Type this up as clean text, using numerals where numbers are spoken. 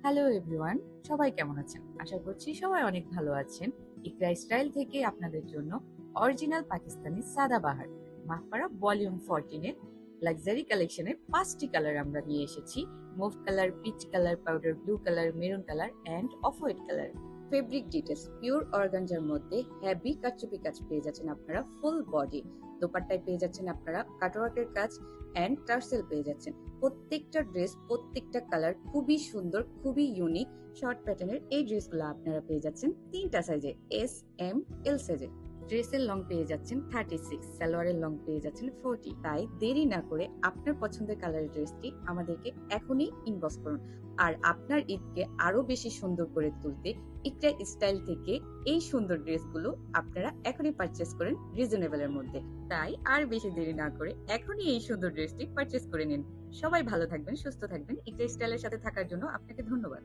Hello everyone, সবাই কেমন আছেন? আশা করছি সবাই অনেক ভালো আছেন। ইকরা স্টাইল থেকে আপনাদের জন্য অরিজিনাল পাকিস্তানি সাদাবাহার মাহপারা ভলিউম 14 এর লাক্সারি কালেকশনের 5টি কালার আমরা নিয়ে এসেছি। Move colour, peach colour, powder blue colour, maroon colour end off white colour. Fabric details pure organza মধ্যে হেভি কারচুপি কাজ পেয়ে যাচ্ছেন আপনারা ফুল বডি। দোপাট্টায় পেয়ে যাচ্ছেন আপনারা কাটওয়ার্কের কাজ এন্ড টার্সেল পেয়ে যাচ্ছেন। প্রত্যেকটা ড্রেস, প্রত্যেকটা কালার খুবই সুন্দর, খুবই ইউনিক। শর্ট প্যাটার্নের এই ড্রেসগুলো আপনারা পেয়ে যাচ্ছেন 3টা সাইজে, এস, এম, এল সাইজে। ড্রেসের লং পেয়ে যাচ্ছেন 36, সালোয়ারের লং পেয়ে যাচ্ছেন 40। তাই দেরি না করে আপনার পছন্দের কালারের ড্রেসটি আমাদেরকে এখনই ইনবক্স করুন। আর আপনার ঈদকে আরো বেশি সুন্দর করে তুলতে ইকরা স্টাইল থেকে এই সুন্দর ড্রেসগুলো আপনারা এখনই পারচেস করেন রিজনেবলের মধ্যে। তাই আর বেশি দেরি না করে এখনই এই সুন্দর ড্রেসটি পারচেস করে নিন। সবাই ভালো থাকবেন, সুস্থ থাকবেন। ইকরা স্টাইলের সাথে থাকার জন্য আপনাকে ধন্যবাদ।